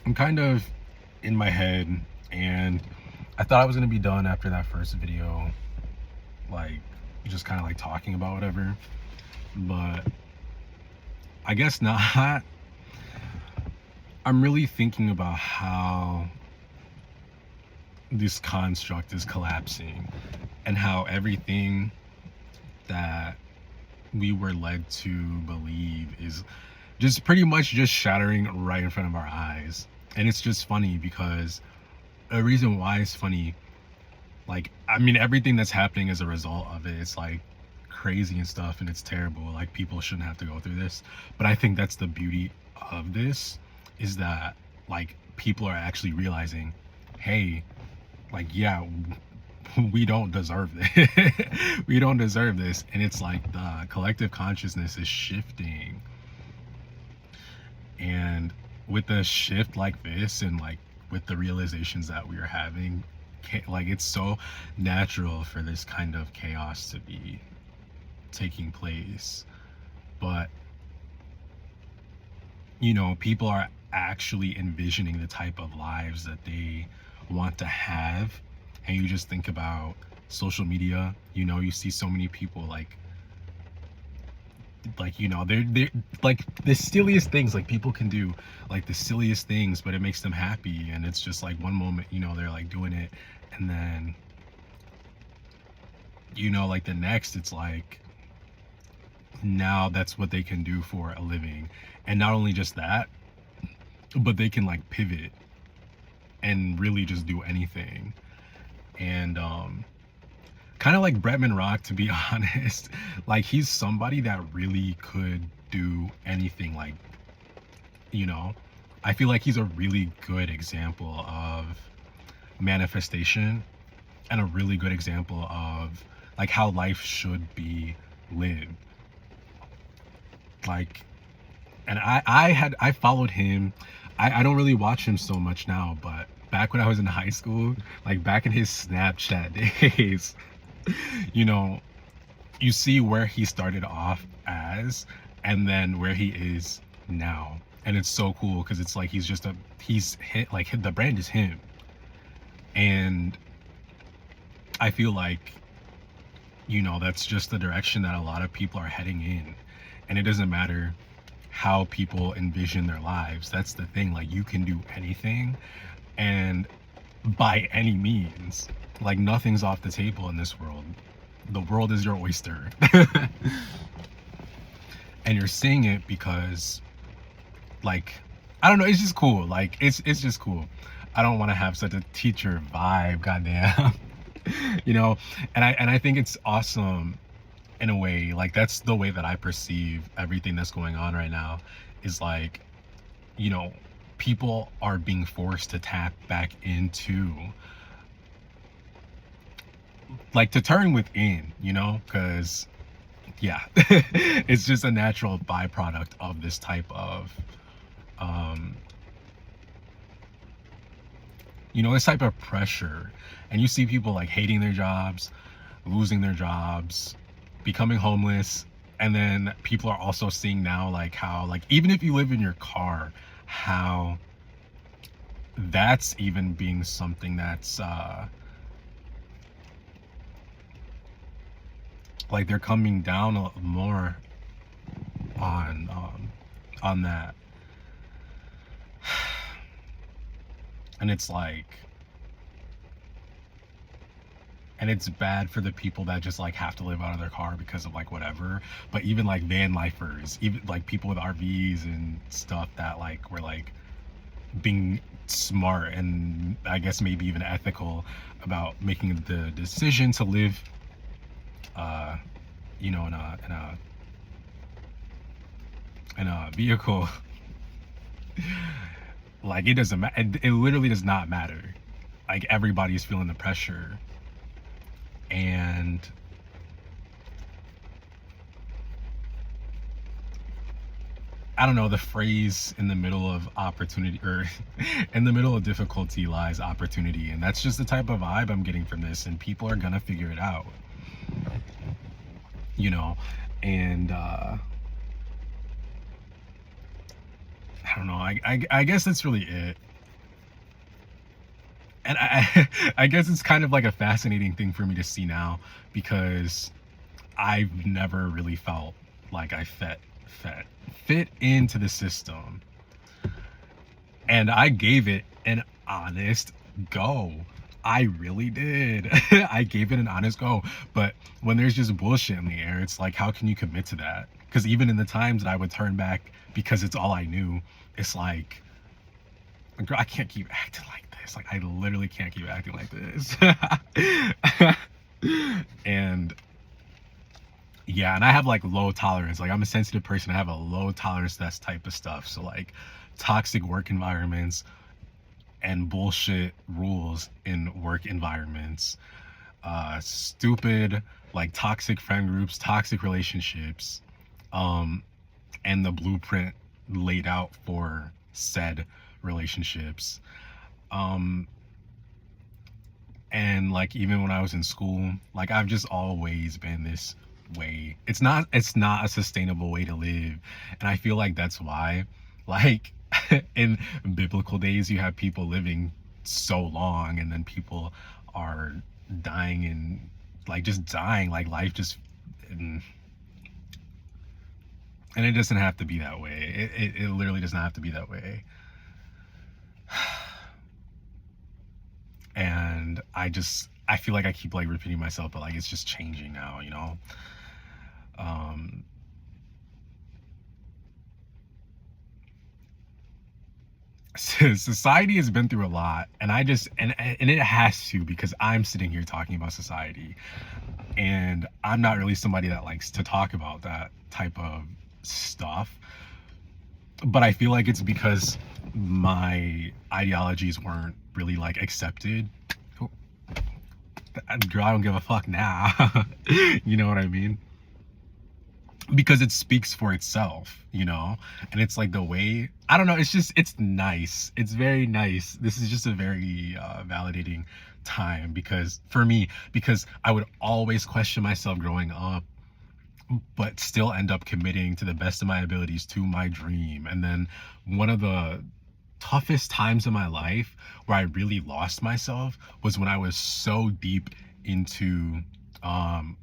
I'm kind of in my head, and I thought I was gonna be done after that first video, like just kind of like talking about whatever, but I guess not. I'm really thinking about how this construct is collapsing and how everything that we were led to believe is just pretty much just shattering right in front of our eyes. And it's just funny because a reason why it's funny, like, I mean, everything that's happening as a result of it, it's like crazy and stuff, and it's terrible. Like, people shouldn't have to go through this. But I think that's the beauty of this, is that, like, people are actually realizing, hey, like, yeah, we don't deserve this. We don't deserve this. And it's like the collective consciousness is shifting. And with a shift like this, and like with the realizations that we are having, like, it's so natural for this kind of chaos to be taking place. But people are actually envisioning the type of lives that they want to have. And you just think about social media, you see so many people they're like the silliest things, like people can do like the silliest things, but it makes them happy. And it's just like one moment, they're like doing it, and then like the next, it's like now that's what they can do for a living. And not only just that, but they can like pivot and really just do anything. And kind of like Bretman Rock, to be honest, like he's somebody that really could do anything. Like, I feel like he's a really good example of manifestation, and a really good example of like how life should be lived. Like, and I followed him. I don't really watch him so much now, but back when I was in high school, like back in his Snapchat days, you know, you see where he started off as, and then where he is now. And it's so cool because it's like he's hit, like the brand is him. And I feel like, that's just the direction that a lot of people are heading in. And it doesn't matter how people envision their lives. That's the thing. Like, you can do anything, and by any means, like, nothing's off the table in this world. The world is your oyster. And you're seeing it because, like, I don't know, it's just cool. Like, it's just cool. I don't want to have such a teacher vibe, goddamn. you know and I think it's awesome in a way. Like, that's the way that I perceive everything that's going on right now, is like, you know people are being forced to tap back into, like, to turn within, because yeah, it's just a natural byproduct of this type of um this type of pressure. And you see people like hating their jobs, losing their jobs, becoming homeless. And then people are also seeing now, like, how, like, even if you live in your car, how that's even being something that's like, they're coming down a lot more on that. And it's like, and it's bad for the people that just like have to live out of their car because of like whatever. But even like van lifers, even like people with RVs and stuff, that like were like being smart, and I guess maybe even ethical, about making the decision to live in a vehicle. Like, it doesn't matter. It literally does not matter. Like, everybody is feeling the pressure. And I don't know, the phrase "in the middle of opportunity," or "in the middle of difficulty lies opportunity." And that's just the type of vibe I'm getting from this. And people are gonna figure it out, and I don't know. I guess that's really it. and I I guess it's kind of like a fascinating thing for me to see now because I've never really felt like I fit fit into the system, and I gave it an honest go. I really did. I gave it an honest go. But when there's just bullshit in the air, it's like, how can you commit to that? Because even in the times that I would turn back because it's all I knew, it's like, girl, I can't keep acting like this. Like, I literally can't keep acting like this. And yeah, and I have like low tolerance. Like, I'm a sensitive person. I have a low tolerance to that type of stuff. So, like, toxic work environments and bullshit rules in work environments, stupid, like, toxic friend groups, toxic relationships, um, and the blueprint laid out for said relationships. Um, and like even when I was in school, like I've just always been this way. It's not a sustainable way to live. And I feel like that's why, like, in biblical days you have people living so long, and then people are dying and like just dying, like life just and it doesn't have to be that way. It literally does not have to be that way. And I feel like I keep like repeating myself, but like it's just changing now, you know. um Society has been through a lot, and I just and it has to, because I'm sitting here talking about society, and I'm not really somebody that likes to talk about that type of stuff, but I feel like it's because my ideologies weren't really like accepted. Girl, I don't give a fuck now. You know what I mean? Because it speaks for itself, you know. And it's like the way, I don't know, it's nice, it's very nice. This is just a very validating time, because for me, because I would always question myself growing up, but still end up committing to the best of my abilities to my dream. And then one of the toughest times in my life where I really lost myself was when I was so deep into um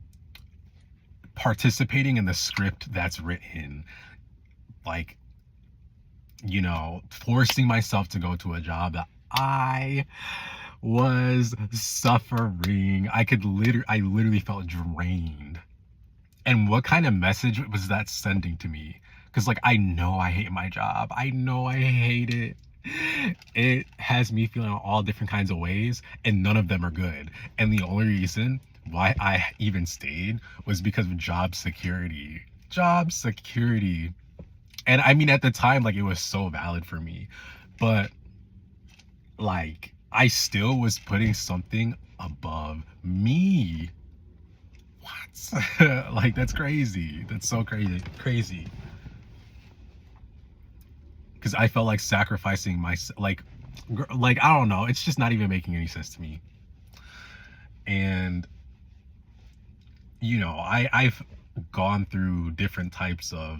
participating in the script that's written, like, you know, forcing myself to go to a job that I was suffering. I literally felt drained. And what kind of message was that sending to me? Because like, I know I hate my job, I know I hate it. It has me feeling all different kinds of ways, and none of them are good. And the only reason why I even stayed was because of job security. Job security. And I mean, at the time, like, it was so valid for me, but like, I still was putting something above me. What? Like, that's crazy. That's so crazy. Because I felt like sacrificing my, like, I don't know, it's just not even making any sense to me. And you know, I've gone through different types of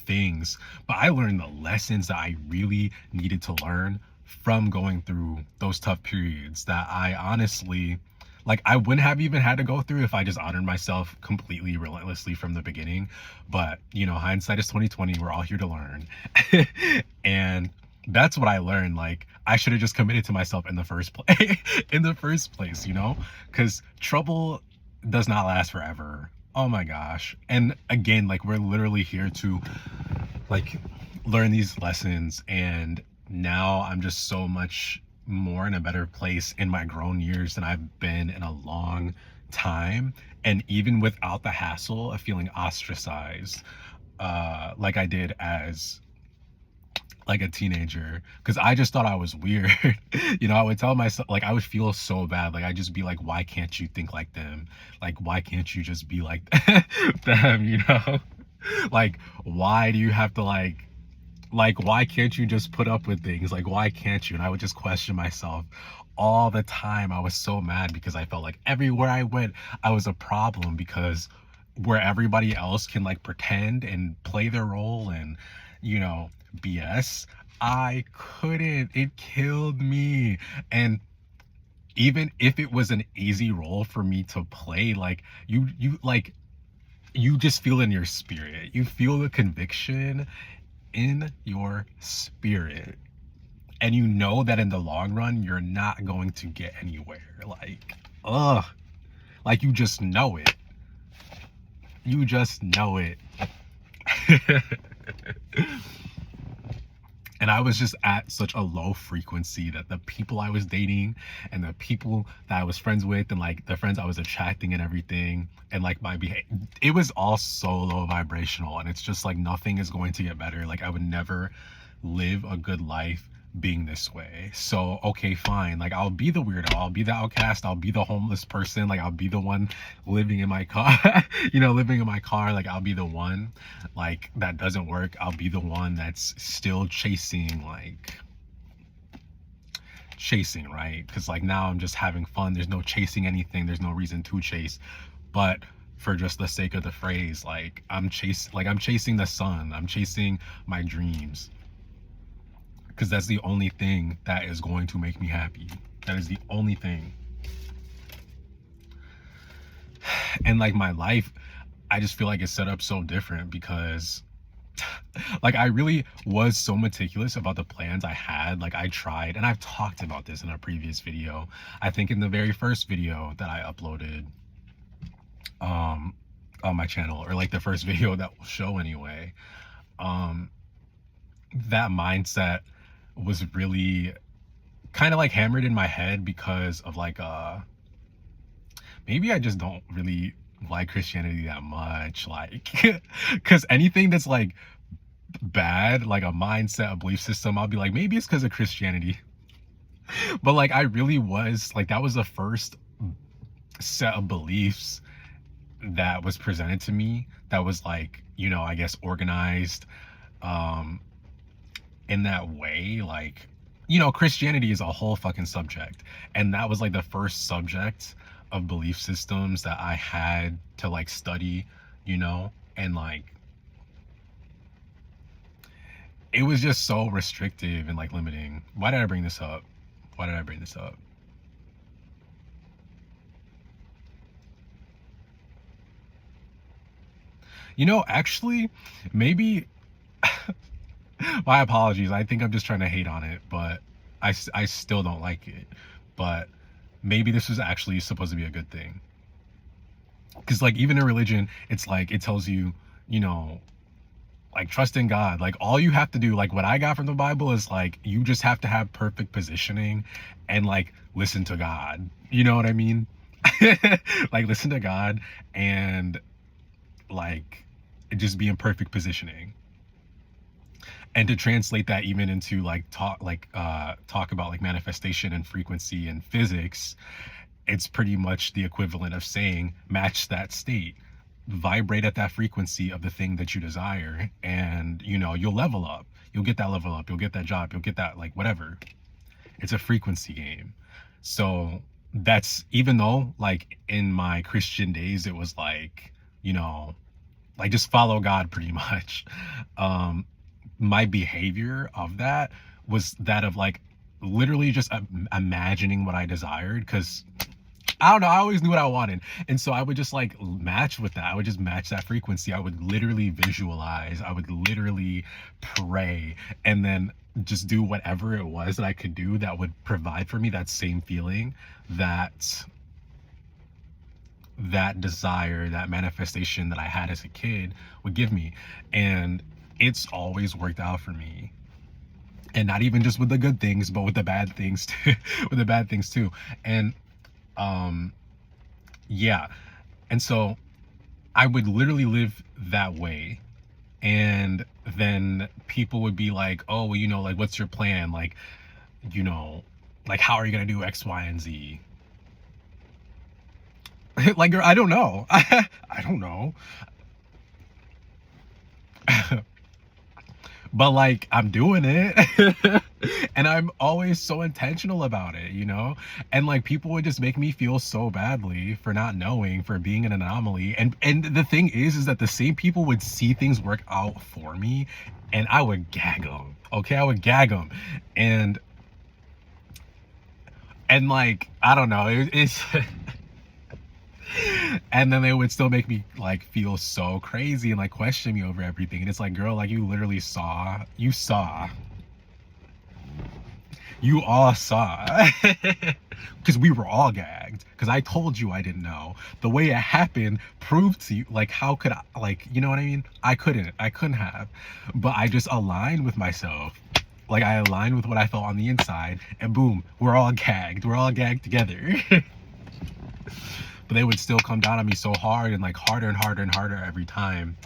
things, but I learned the lessons that I really needed to learn from going through those tough periods that I honestly, like, I wouldn't have even had to go through if I just honored myself completely relentlessly from the beginning. But you know, hindsight is 2020. We're all here to learn. And that's what I learned. Like, I should have just committed to myself in the first place. In the first place, you know, because trouble does not last forever. Oh my gosh. And again, like, we're literally here to like learn these lessons, and now I'm just so much more in a better place in my grown years than I've been in a long time. And even without the hassle of feeling ostracized, like I did as like a teenager, because I just thought I was weird. You know, I would tell myself, like, I would feel so bad. Like, I'd just be like, why can't you think like them? Like, why can't you just be like them, you know? Like, why do you have to like, why can't you just put up with things? Like, why can't you? And I would just question myself all the time. I was so mad because I felt like everywhere I went, I was a problem, because where everybody else can like pretend and play their role and, you know, BS, I couldn't. It killed me. And even if it was an easy role for me to play, like you just feel in your spirit. You feel the conviction in your spirit. And you know that in the long run, you're not going to get anywhere. Like, ugh. Like, you just know it. You just know it. And I was just at such a low frequency that the people I was dating and the people that I was friends with and like the friends I was attracting and everything and like my behavior, it was all so low vibrational. And it's just like nothing is going to get better. Like I would never live a good life being this way. So okay, fine, like I'll be the weirdo, I'll be the outcast, I'll be the homeless person, like I'll be the one living in my car living in my car, like I'll be the one like that doesn't work. I'll be the one that's still chasing, right? Because like now I'm just having fun, there's no chasing anything, there's no reason to chase. But for just the sake of the phrase, like I'm chasing the sun, I'm chasing my dreams, because that's the only thing that is going to make me happy. That is the only thing. And like my life, I just feel like it's set up so different because like I really was so meticulous about the plans I had. Like I tried, and I've talked about this in a previous video, I think in the very first video that I uploaded on my channel, or like the first video that will show anyway. That mindset was really kind of like hammered in my head because of like maybe I just don't really like Christianity that much, like because anything that's like bad, like a mindset, a belief system, I'll be like, maybe it's because of Christianity. But like I really was like, that was the first set of beliefs that was presented to me that was like, I guess organized in that way. Like, Christianity is a whole fucking subject, and that was like the first subject of belief systems that I had to like study, and like it was just so restrictive and like limiting. Why did I bring this up? Actually, maybe my apologies. I think I'm just trying to hate on it, but I still don't like it. But maybe this was actually supposed to be a good thing. Because like even in religion, it's like it tells you, like trust in God. Like all you have to do, like what I got from the Bible is like you just have to have perfect positioning and like listen to God. You know what I mean? Like listen to God and like just be in perfect positioning. And to translate that even into like talk about like manifestation and frequency and physics, it's pretty much the equivalent of saying match that state, vibrate at that frequency of the thing that you desire, and you'll level up, you'll get that level up, you'll get that job, you'll get that like whatever. It's a frequency game. So that's, even though like in my Christian days it was like like just follow God pretty much, my behavior of that was that of like literally just imagining what I desired, because I don't know, I always knew what I wanted, and so I would just like match with that. I would just match that frequency. I would literally visualize, I would literally pray, and then just do whatever it was that I could do that would provide for me that same feeling, that desire, that manifestation that I had as a kid would give me. And it's always worked out for me. And not even just with the good things, but with the bad things too. With the bad things too. And yeah. And so I would literally live that way. And then people would be like, oh, well, like what's your plan? Like, like how are you gonna do X, Y, and Z? Like, I don't know. I don't know. But like I'm doing it. And I'm always so intentional about it, and like people would just make me feel so badly for not knowing, for being an anomaly. And the thing is that the same people would see things work out for me, and I would gag them. Okay, I would gag them. And And like, I don't know, it's and then they would still make me like feel so crazy and like question me over everything. And it's like, girl, like you literally you all saw because we were all gagged because I told you I didn't know. The way it happened proved to you, like, how could I, like, you know what I mean? I couldn't have, but I just aligned with myself. Like I aligned with what I felt on the inside, and boom, we're all gagged together. But they would still come down on me so hard and like harder and harder and harder every time.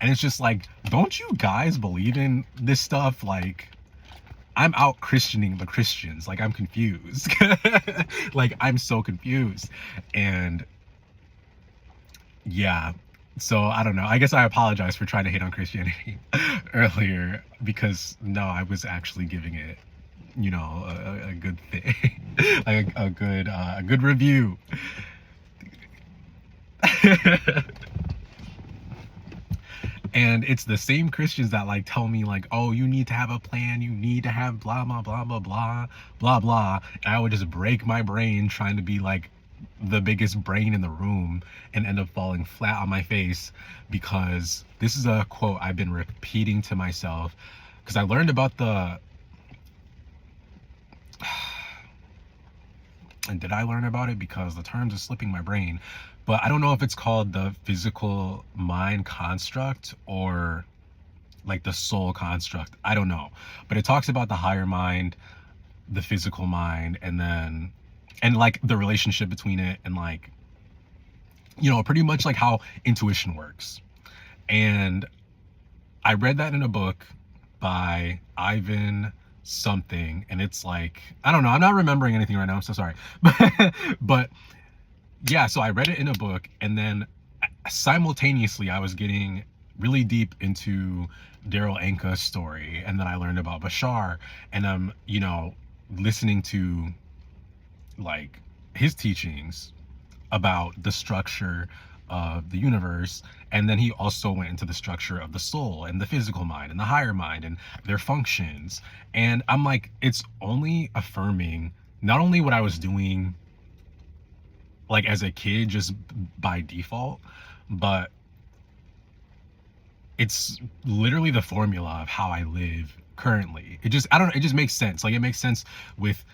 And it's just like, don't you guys believe in this stuff? Like, I'm out Christianing the Christians. Like, I'm confused. Like, I'm so confused. And yeah, so I don't know. I guess I apologize for trying to hate on Christianity earlier because no, I was actually giving it, you know, a good thing, like a good review. And it's the same Christians that like tell me like, oh, you need to have a plan, you need to have blah blah blah blah blah blah blah. And I would just break my brain trying to be like the biggest brain in the room and end up falling flat on my face because this is a quote I've been repeating to myself because I learned about the and did I learn about it because the terms are slipping my brain, but I don't know if it's called the physical mind construct or like the soul construct. I don't know, but it talks about the higher mind, the physical mind, and like the relationship between it and like, you know, pretty much like how intuition works. And I read that in a book by Ivan something, and it's like, I don't know, I'm not remembering anything right now, I'm so sorry. But yeah, so I read it in a book, and then simultaneously I was getting really deep into Daryl Anka's story, and then I learned about Bashar, and I'm, you know, listening to like his teachings about the structure of the universe, and then he also went into the structure of the soul and the physical mind and the higher mind and their functions. And I'm like, it's only affirming not only what I was doing like as a kid just by default, but it's literally the formula of how I live currently. It just, I don't know, it just makes sense. Like it makes sense with,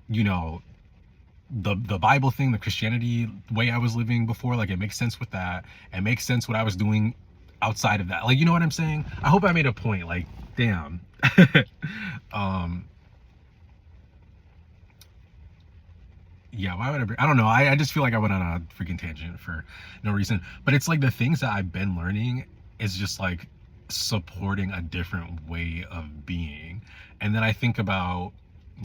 you know, the Bible thing, the Christianity way I was living before. Like it makes sense with that. It makes sense what I was doing outside of that. Like, you know what I'm saying? I hope I made a point. Like, damn. Yeah, why would I don't know. I just feel like I went on a freaking tangent for no reason. But it's like the things that I've been learning is just like supporting a different way of being. And then I think about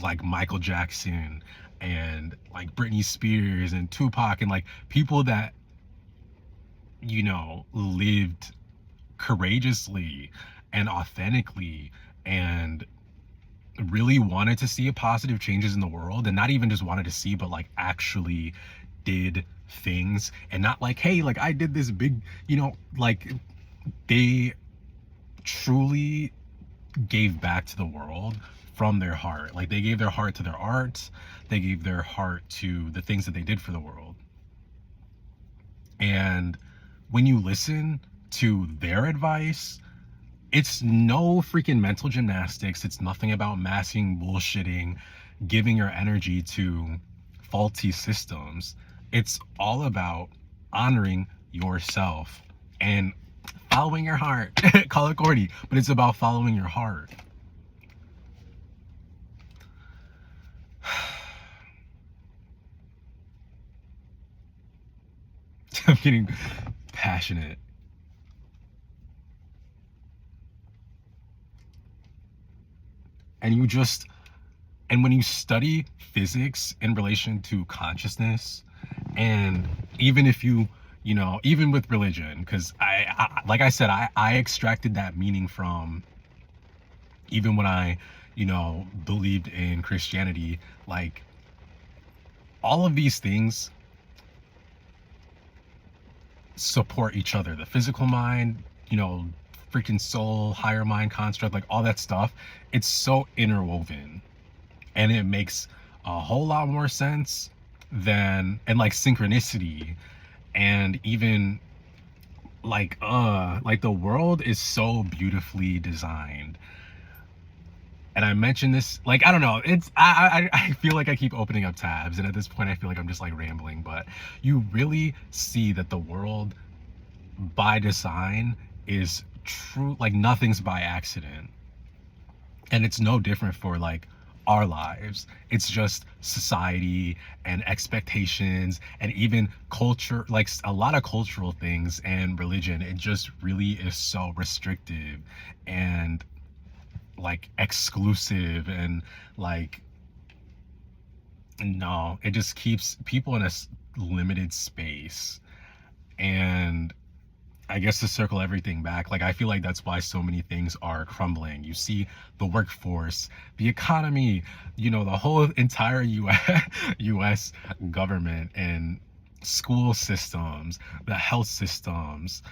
like Michael Jackson and like Britney Spears and Tupac and like people that, you know, lived courageously and authentically and really wanted to see positive changes in the world, and not even just wanted to see but like actually did things, and not like, hey, like I did this big, you know, like they truly gave back to the world from their heart. Like they gave their heart to their art, they gave their heart to the things that they did for the world. And when you listen to their advice, it's no freaking mental gymnastics. It's nothing about masking, bullshitting, giving your energy to faulty systems. It's all about honoring yourself and following your heart. Call it corny, but it's about following your heart. I'm getting passionate. And you just, and when you study physics in relation to consciousness, and even if you know, even with religion, because I like I said, I extracted that meaning from even when I, you know, believed in Christianity. Like all of these things support each other. The physical mind, you know, freaking soul, higher mind construct, like all that stuff, it's so interwoven, and it makes a whole lot more sense than, and like synchronicity, and even like the world is so beautifully designed. And I mentioned this, like, I don't know, it's I feel like I keep opening up tabs, and at this point I feel like I'm just like rambling, but you really see that the world by design is true, like nothing's by accident. And it's no different for like our lives. It's just society and expectations and even culture, like a lot of cultural things and religion. It just really is so restrictive and like exclusive, and like, no, it just keeps people in a limited space. And I guess to circle everything back, like I feel like that's why so many things are crumbling. You see the workforce, the economy, the whole entire US government and school systems, the health systems.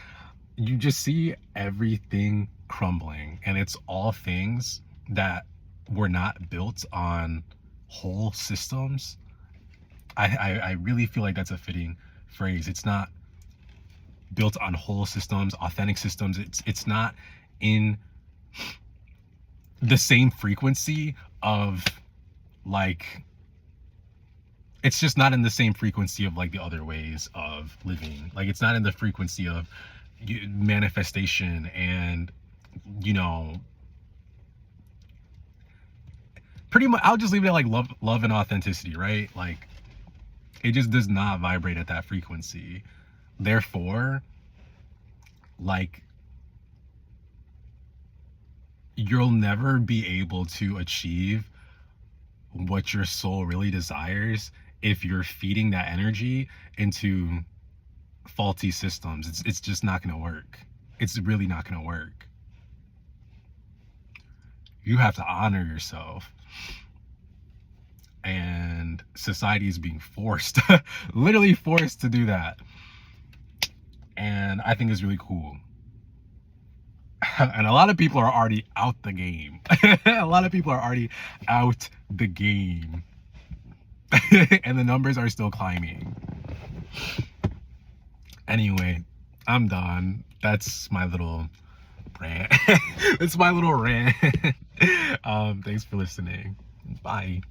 You just see everything crumbling, and it's all things that were not built on whole systems. I really feel like that's a fitting phrase. It's not built on whole systems, authentic systems. It's not in the same frequency of like, it's just not in the same frequency of like the other ways of living. Like it's not in the frequency of manifestation and pretty much, I'll just leave it at like love and authenticity, right? Like it just does not vibrate at that frequency. Therefore, like, you'll never be able to achieve what your soul really desires if you're feeding that energy into faulty systems. It's just not going to work. It's really not going to work. You have to honor yourself. And society is being forced, literally forced to do that. And I think it's really cool. And a lot of people are already out the game. A lot of people are already out the game. And the numbers are still climbing. Anyway, I'm done. That's my little rant. It's my little rant. Thanks for listening. Bye.